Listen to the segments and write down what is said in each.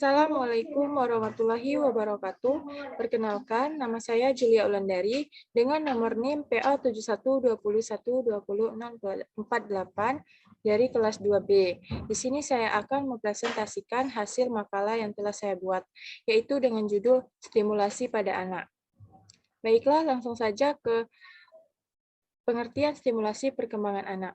Assalamualaikum warahmatullahi wabarakatuh. Perkenalkan, nama saya Julia Ulandari dengan nomor NIM PA 7121206048 dari kelas 2B. Di sini saya akan mempresentasikan hasil makalah yang telah saya buat, yaitu dengan judul Stimulasi pada Anak. Baiklah, langsung saja ke pengertian stimulasi perkembangan anak.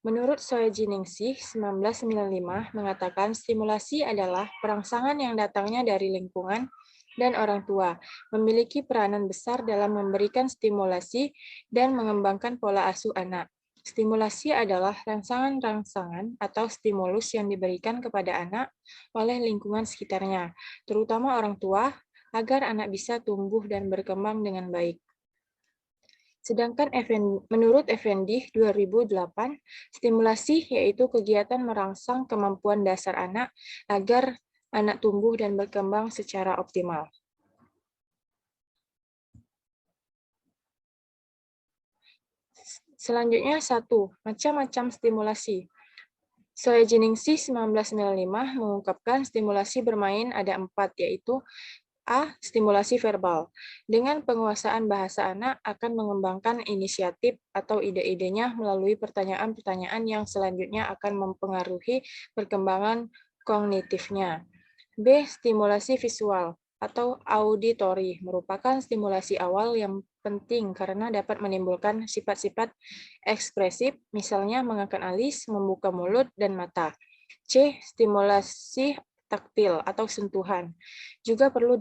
Menurut Soejiningsih 1995 mengatakan stimulasi adalah perangsangan yang datangnya dari lingkungan dan orang tua, memiliki peranan besar dalam memberikan stimulasi dan mengembangkan pola asuh anak. Stimulasi adalah rangsangan-rangsangan atau stimulus yang diberikan kepada anak oleh lingkungan sekitarnya, terutama orang tua, agar anak bisa tumbuh dan berkembang dengan baik. Sedangkan menurut Effendi 2008, stimulasi yaitu kegiatan merangsang kemampuan dasar anak agar anak tumbuh dan berkembang secara optimal. Selanjutnya, 1. Macam-macam stimulasi. Soejiningsih 1995 mengungkapkan stimulasi bermain ada 4, yaitu A. Stimulasi verbal. Dengan penguasaan bahasa anak akan mengembangkan inisiatif atau ide-idenya melalui pertanyaan-pertanyaan yang selanjutnya akan mempengaruhi perkembangan kognitifnya. B. Stimulasi visual atau auditory merupakan stimulasi awal yang penting karena dapat menimbulkan sifat-sifat ekspresif, misalnya mengangkat alis, membuka mulut, dan mata. C. Stimulasi taktil atau sentuhan juga perlu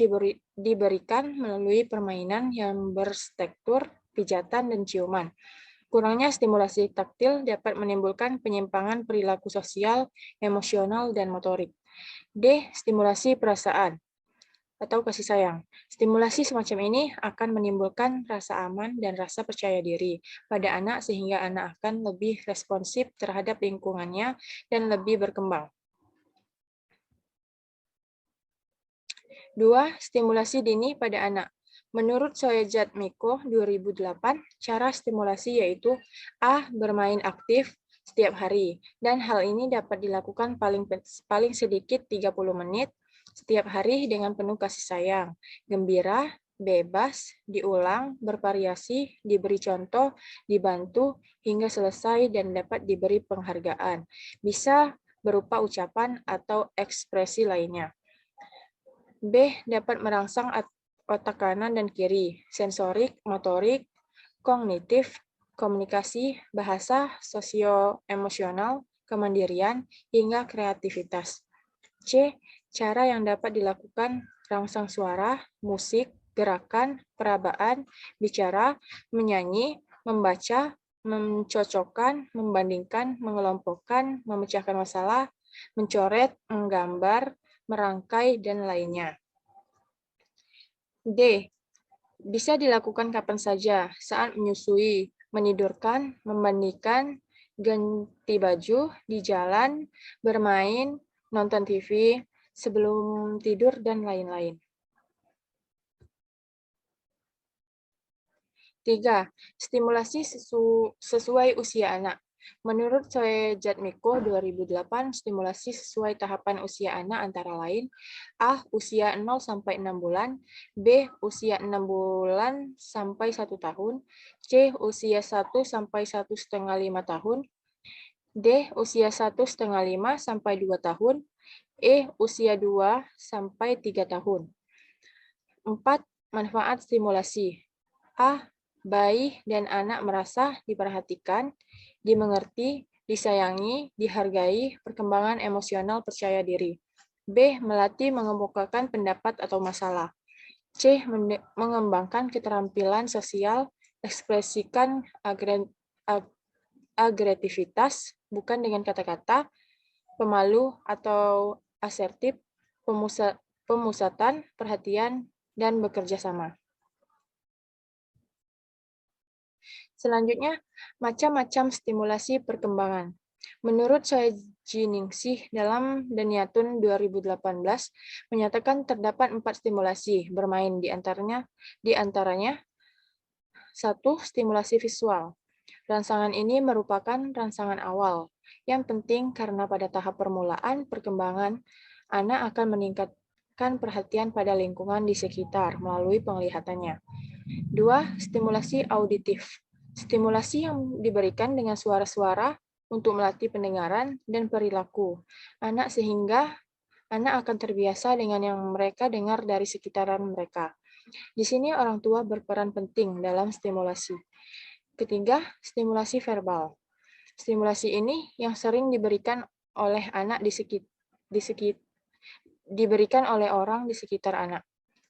diberikan melalui permainan yang berstruktur pijatan dan ciuman. Kurangnya stimulasi taktil dapat menimbulkan penyimpangan perilaku sosial, emosional, dan motorik. D. Stimulasi perasaan atau kasih sayang. Stimulasi semacam ini akan menimbulkan rasa aman dan rasa percaya diri pada anak sehingga anak akan lebih responsif terhadap lingkungannya dan lebih berkembang. 2. Stimulasi dini pada anak. Menurut Soejatmiko 2008, cara stimulasi yaitu A. Bermain aktif setiap hari, dan hal ini dapat dilakukan paling sedikit 30 menit setiap hari dengan penuh kasih sayang, gembira, bebas, diulang, bervariasi, diberi contoh, dibantu, hingga selesai dan dapat diberi penghargaan. Bisa berupa ucapan atau ekspresi lainnya. B. Dapat merangsang otak kanan dan kiri, sensorik, motorik, kognitif, komunikasi, bahasa, sosio-emosional, kemandirian, hingga kreativitas. C. Cara yang dapat dilakukan rangsang suara, musik, gerakan, perabaan, bicara, menyanyi, membaca, mencocokkan, membandingkan, mengelompokkan, memecahkan masalah, mencoret, menggambar, merangkai, dan lainnya. D. Bisa dilakukan kapan saja, saat menyusui, menidurkan, memandikan, ganti baju, di jalan, bermain, nonton TV, sebelum tidur, dan lain-lain. 3. Stimulasi sesuai usia anak. Menurut Soejatmiko 2008, stimulasi sesuai tahapan usia anak antara lain A. Usia 0-6 bulan, B. Usia 6 bulan sampai 1 tahun, C. Usia 1-1,5 tahun, D. Usia 1,5 sampai 2 tahun, E. Usia 2-3 tahun. 4. Manfaat stimulasi. A. Bayi dan anak merasa diperhatikan, dimengerti, disayangi, dihargai, perkembangan emosional percaya diri. B. Melatih mengemukakan pendapat atau masalah. C. Mengembangkan keterampilan sosial, ekspresikan agresivitas, bukan dengan kata-kata, pemalu atau asertif, pemusatan, perhatian, dan bekerja sama. Selanjutnya, macam-macam stimulasi perkembangan. Menurut Soejiningsih dalam Deniatun 2018 menyatakan terdapat 4 stimulasi bermain di antaranya 1. Stimulasi visual. Rangsangan ini merupakan rangsangan awal yang penting karena pada tahap permulaan perkembangan anak akan mengalihkan perhatian pada lingkungan di sekitar melalui penglihatannya. 2. Stimulasi auditif. Stimulasi yang diberikan dengan suara-suara untuk melatih pendengaran dan perilaku anak sehingga anak akan terbiasa dengan yang mereka dengar dari sekitaran mereka. Di sini orang tua berperan penting dalam stimulasi. Ketiga, stimulasi verbal. Stimulasi ini yang sering diberikan oleh anak diberikan oleh orang di sekitar anak.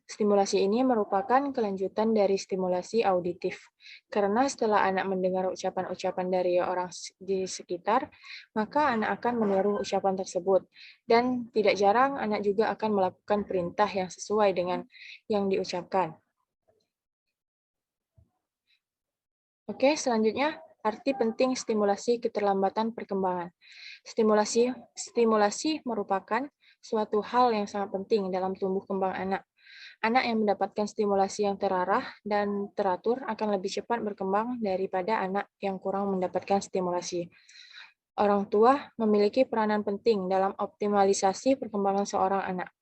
Stimulasi ini merupakan kelanjutan dari stimulasi auditif. Karena setelah anak mendengar ucapan-ucapan dari orang di sekitar, maka anak akan meniru ucapan tersebut. Dan tidak jarang anak juga akan melakukan perintah yang sesuai dengan yang diucapkan. Oke, selanjutnya arti penting stimulasi keterlambatan perkembangan. Stimulasi merupakan suatu hal yang sangat penting dalam tumbuh kembang anak. Anak yang mendapatkan stimulasi yang terarah dan teratur akan lebih cepat berkembang daripada anak yang kurang mendapatkan stimulasi. Orang tua memiliki peranan penting dalam optimalisasi perkembangan seorang anak.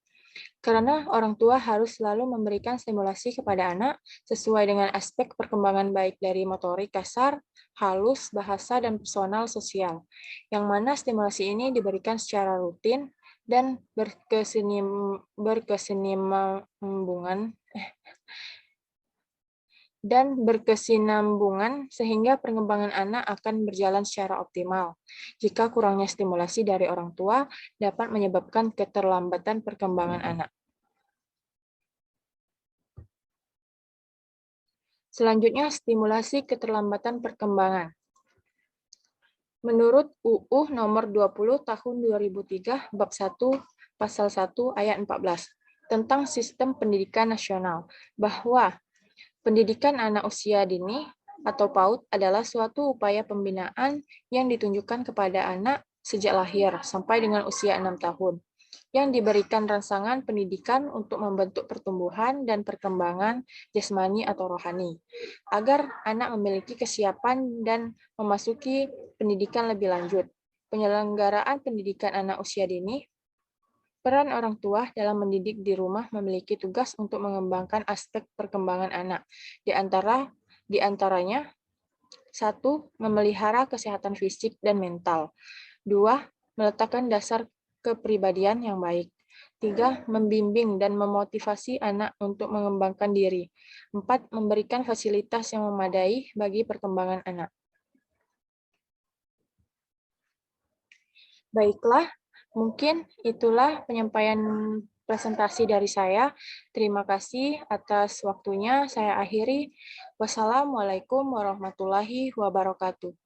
Karena orang tua harus selalu memberikan stimulasi kepada anak sesuai dengan aspek perkembangan baik dari motorik kasar, halus, bahasa, dan personal sosial, yang mana stimulasi ini diberikan secara rutin dan berkesinambungan sehingga perkembangan anak akan berjalan secara optimal. Jika kurangnya stimulasi dari orang tua dapat menyebabkan keterlambatan perkembangan anak. Selanjutnya, stimulasi keterlambatan perkembangan. Menurut UU Nomor 20 Tahun 2003 Bab 1 Pasal 1 Ayat 14 tentang Sistem Pendidikan Nasional, bahwa pendidikan anak usia dini atau PAUD adalah suatu upaya pembinaan yang ditunjukkan kepada anak sejak lahir sampai dengan usia 6 tahun, yang diberikan rangsangan pendidikan untuk membentuk pertumbuhan dan perkembangan jasmani atau rohani, agar anak memiliki kesiapan dan memasuki pendidikan lebih lanjut. Penyelenggaraan pendidikan anak usia dini, peran orang tua dalam mendidik di rumah memiliki tugas untuk mengembangkan aspek perkembangan anak. Di antaranya, 1. Memelihara kesehatan fisik dan mental. 2. Meletakkan dasar kepribadian yang baik. 3. Membimbing dan memotivasi anak untuk mengembangkan diri. 4. Memberikan fasilitas yang memadai bagi perkembangan anak. Baiklah, mungkin itulah penyampaian presentasi dari saya. Terima kasih atas waktunya. Saya akhiri. Wassalamualaikum warahmatullahi wabarakatuh.